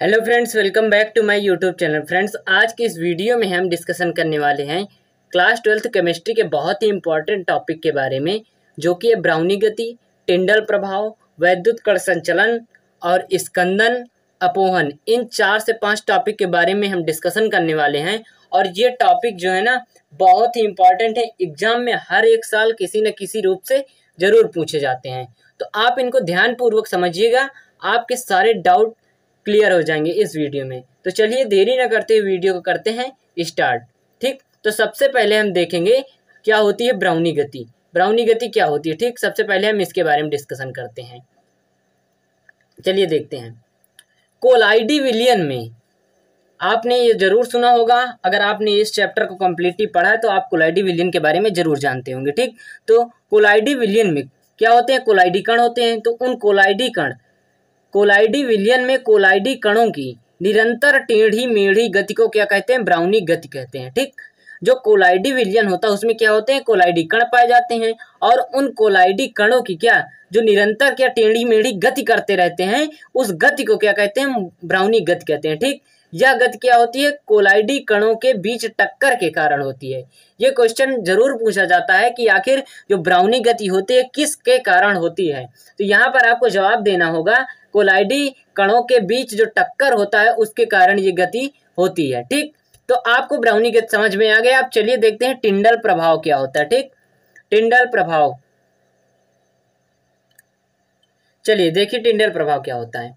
Hello friends, welcome back to my YouTube channel. Friends, आज के इस वीडियो में हम डिस्कशन करने वाले हैं क्लास 12th केमिस्ट्री के बहुत ही इंपॉर्टेंट टॉपिक के बारे में, जो कि है ब्राउनी गति, टिंडल प्रभाव, वैद्युत कण संचलन और स्कंदन अपोहन। इन 4 से 5 टॉपिक के बारे में हम डिस्कशन करने वाले हैं। और ये टॉपिक जो है ना, बहुत ही इंपॉर्टेंट है। एग्जाम में हर एक साल किसी न किसी रूप से जरूर पूछे जाते हैं, तो आप इनको ध्यानपूर्वक समझिएगा। आपके सारे डाउट क्लियर हो जाएंगे इस वीडियो में। तो चलिए देरी न करते हुए वीडियो को करते हैं स्टार्ट। ठीक, तो सबसे पहले हम देखेंगे क्या होती है ब्राउनी गति। ब्राउनी गति क्या होती है, ठीक, सबसे पहले हम इसके बारे में डिस्कशन करते हैं। चलिए देखते हैं। कोलाइडी विलियन में आपने ये जरूर सुना होगा। अगर आपने इस चैप्टर को कम्प्लीटली पढ़ा है तो आप कोलाइडी विलियन के बारे में जरूर जानते होंगे। ठीक, तो कोलाइडी विलियन में क्या होते हैं, कोलाइडी कण होते हैं। तो उन कोलाइडी विलियन में कोलाइडी कणों की निरंतर टेढ़ी मेढ़ी गति को क्या कहते हैं, ब्राउनी गति कहते हैं। ठीक, जो कोलाइडी विलियन होता है उसमें क्या होते हैं, कोलाइडी कण पाए जाते हैं। और उन कोलाइडी कणों की क्या, जो निरंतर क्या टेढ़ी मेढ़ी गति करते रहते हैं, उस गति को क्या कहते हैं, ब्राउनी गति कहते हैं। ठीक, यह गति क्या होती है, कोलाइडी कणों के बीच टक्कर के कारण होती है। ये क्वेश्चन जरूर पूछा जाता है कि आखिर जो ब्राउनी गति होती है किसके कारण होती है। तो यहाँ पर आपको जवाब देना होगा, कोलाइडी कणों के बीच जो टक्कर होता है उसके कारण ये गति होती है। ठीक, तो आपको ब्राउनी गति समझ में आ गया। आप चलिए देखते हैं टिंडल प्रभाव क्या होता है। ठीक, टिंडल प्रभाव, चलिए देखिए टिंडल प्रभाव क्या होता है।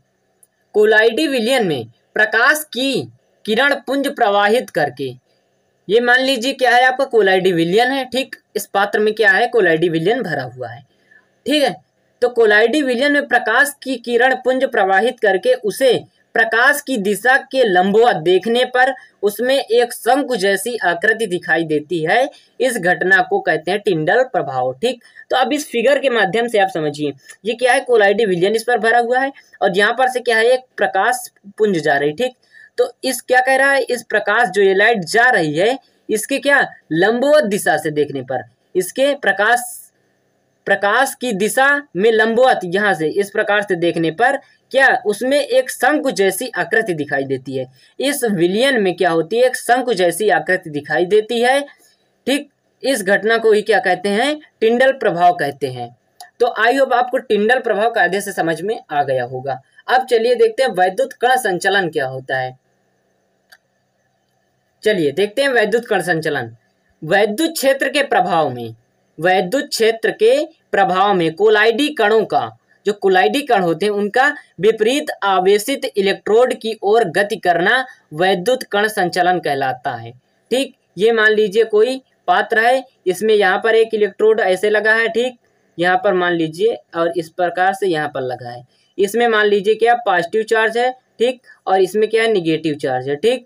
कोलाइडी विलियन में प्रकाश की किरण पुंज प्रवाहित करके, ये मान लीजिए क्या है, आपका कोलाइडी विलियन है। ठीक, इस पात्र में क्या है, कोलाइडी विलियन भरा हुआ है। ठीक है, तो कोलाइडी विलियन में प्रकाश की किरण पुंज प्रवाहित करके उसे प्रकाश की दिशा के लंबवत देखने पर उसमें एक शंकु जैसी आकृति दिखाई देती है। इस घटना को कहते हैं टिंडल प्रभाव। ठीक, तो अब इस फिगर के माध्यम से आप समझिए, ये क्या है, कोलाइडी विलियन इस पर भरा हुआ है और यहाँ पर से क्या है, एक प्रकाश पुंज जा रही। ठीक, तो इस क्या कह रहा है, इस प्रकाश जो ये लाइट जा रही है इसके क्या लंबवत दिशा से देखने पर, इसके प्रकाश की दिशा में लंबवत यहाँ से इस प्रकार से देखने पर क्या उसमें एक शंकु जैसी आकृति दिखाई देती है। इस विलियन में क्या होती है, एक शंकु जैसी आकृति दिखाई देती है। ठीक, इस घटना को ही क्या कहते हैं, टिंडल प्रभाव कहते हैं। तो आई होप आपको टिंडल प्रभाव कायदे से समझ में आ गया होगा। अब चलिए देखते हैं वैद्युत कण संचलन क्या होता है। चलिए देखते हैं वैद्युत कण संचलन। वैद्युत क्षेत्र के प्रभाव में कोलाइडी कणों का, जो कोलाइडी कण होते हैं उनका विपरीत आवेशित इलेक्ट्रोड की ओर गति करना वैद्युत कण संचलन कहलाता है। ठीक, ये मान लीजिए कोई पात्र है, इसमें यहाँ पर एक इलेक्ट्रोड ऐसे लगा है। ठीक, यहाँ पर मान लीजिए, और इस प्रकार से यहाँ पर लगा है। इसमें मान लीजिए क्या पॉजिटिव चार्ज है। ठीक, और इसमें क्या है, निगेटिव चार्ज है। ठीक,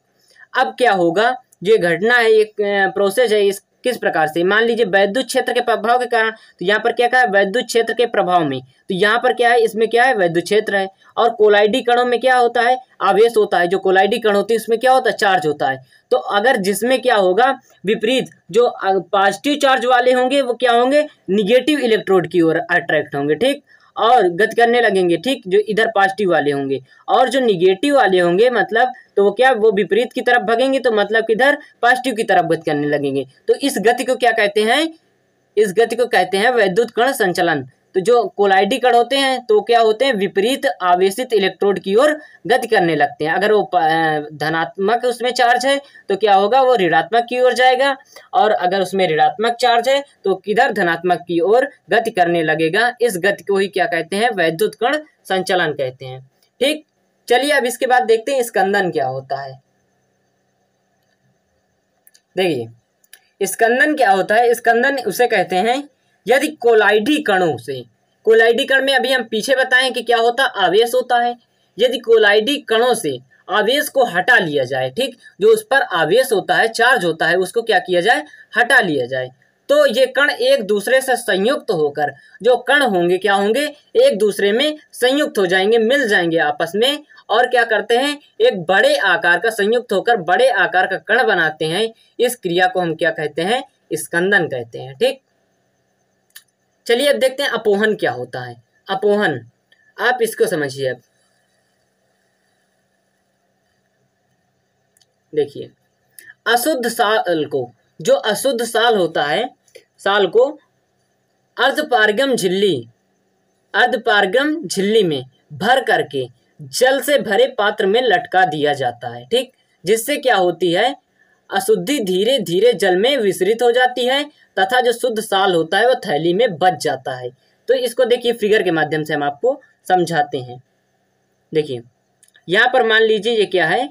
अब क्या होगा, जो घटना है, एक प्रोसेस है, इस किस प्रकार से, मान लीजिए वैद्युत क्षेत्र के प्रभाव के कारण, तो यहाँ पर क्या कहा है, वैद्युत क्षेत्र के प्रभाव में, तो यहाँ पर क्या है, इसमें क्या है, वैद्युत क्षेत्र है। और कोलाइडी कणों में क्या होता है, आवेश होता है। जो कोलाइडी कण होती है उसमें क्या होता है, चार्ज होता है। तो अगर जिसमें क्या होगा, विपरीत जो पॉजिटिव चार्ज वाले होंगे वो क्या होंगे, निगेटिव इलेक्ट्रोड की ओर अट्रैक्ट होंगे। ठीक, और गति करने लगेंगे। ठीक, जो इधर पॉजिटिव वाले होंगे, और जो निगेटिव वाले होंगे मतलब, तो वो क्या, वो विपरीत की तरफ भगेंगे, तो मतलब किधर, पॉजिटिव की तरफ गति करने लगेंगे। तो इस गति को क्या कहते हैं, इस गति को कहते हैं वैद्युत कण संचलन। तो जो कोलाइडी कण होते हैं तो क्या होते हैं, विपरीत आवेशित इलेक्ट्रोड की ओर गति करने लगते हैं। अगर वो धनात्मक उसमें चार्ज है तो क्या होगा, वो ऋणात्मक की ओर जाएगा, और अगर उसमें ऋणात्मक चार्ज है तो किधर, धनात्मक की ओर गति करने लगेगा। इस गति को ही क्या कहते हैं, वैद्युत कण संचलन कहते हैं। ठीक, चलिए अब इसके बाद देखते हैं स्कंदन क्या होता है। देखिए स्कंदन क्या होता है। स्कंदन उसे कहते हैं यदि कोलाइडी कण में अभी हम पीछे बताएं कि क्या होता, आवेश होता है। यदि कोलाइडी कणों से आवेश को हटा लिया जाए, ठीक, जो उस पर आवेश होता है, चार्ज होता है, उसको क्या किया जाए, हटा लिया जाए, तो ये कण एक दूसरे से संयुक्त होकर, जो कण होंगे क्या होंगे, एक दूसरे में संयुक्त हो जाएंगे, मिल जाएंगे आपस में, और क्या करते हैं, एक बड़े आकार का, संयुक्त होकर बड़े आकार का कण बनाते हैं। इस क्रिया को हम क्या कहते हैं, स्कंदन कहते हैं। ठीक, चलिए अब देखते हैं अपोहन क्या होता है। अपोहन, आप इसको समझिए। अब देखिए अशुद्ध साल को, जो अशुद्ध साल होता है, साल को अर्धपारगम झिल्ली में भर करके जल से भरे पात्र में लटका दिया जाता है। ठीक, जिससे क्या होती है, अशुद्धि धीरे धीरे जल में विसरित हो जाती है तथा जो शुद्ध साल होता है वो थैली में बच जाता है। तो इसको देखिए फिगर के माध्यम से हम आपको समझाते हैं। देखिए यहाँ पर मान लीजिए ये क्या है,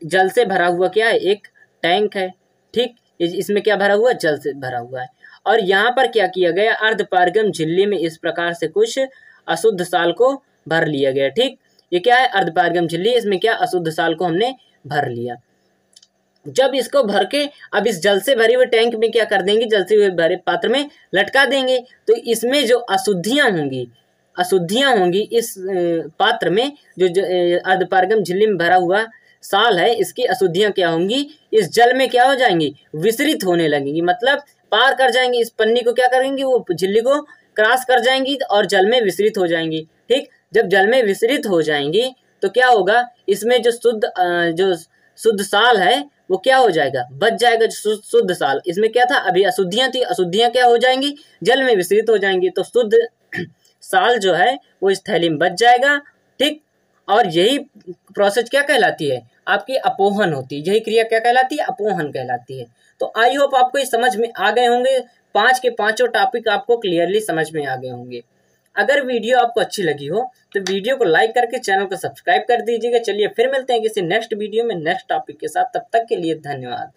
जल से भरा हुआ क्या है, एक टैंक है। ठीक, इसमें क्या भरा हुआ है, जल से भरा हुआ है। और यहाँ पर क्या किया गया, अर्धपारगम झिल्ली में इस प्रकार से कुछ अशुद्ध साल को भर लिया गया। ठीक, ये क्या है, अर्धपारगम झिल्ली, इसमें क्या अशुद्ध साल को हमने भर लिया। जब इसको भर के अब इस जल से भरे हुए टैंक में क्या कर देंगे, जल से भरे पात्र में लटका देंगे, तो इसमें जो अशुद्धियां होंगी इस पात्र में, जो अर्धपारगम झिल्ली में भरा हुआ साल है, इसकी अशुद्धियां क्या होंगी, इस जल में क्या हो जाएंगी, विसरित होने लगेंगी। मतलब पार कर जाएंगी, इस पन्नी को क्या करेंगी, वो झिल्ली को क्रॉस कर जाएंगी और जल में विसरित हो जाएंगी। ठीक, जब जल में विसरित हो जाएंगी तो क्या होगा, इसमें जो शुद्ध साल है वो क्या हो जाएगा, बच जाएगा। जो शुद्ध साल, इसमें क्या था, अभी अशुद्धियां थी, अशुद्धियां क्या हो जाएंगी, जल में विसरित हो जाएंगी, तो शुद्ध साल जो है वो इस थैली में बच जाएगा। ठीक, और यही प्रोसेस क्या कहलाती है, आपकी अपोहन होती है। यही क्रिया क्या कहलाती है, अपोहन कहलाती है। तो आई होप आपको ये समझ में आ गए होंगे, 5 के 5 टॉपिक आपको क्लियरली समझ में आ गए होंगे। अगर वीडियो आपको अच्छी लगी हो तो वीडियो को लाइक करके चैनल को सब्सक्राइब कर दीजिएगा। चलिए फिर मिलते हैं किसी नेक्स्ट वीडियो में नेक्स्ट टॉपिक के साथ, तब तक के लिए धन्यवाद।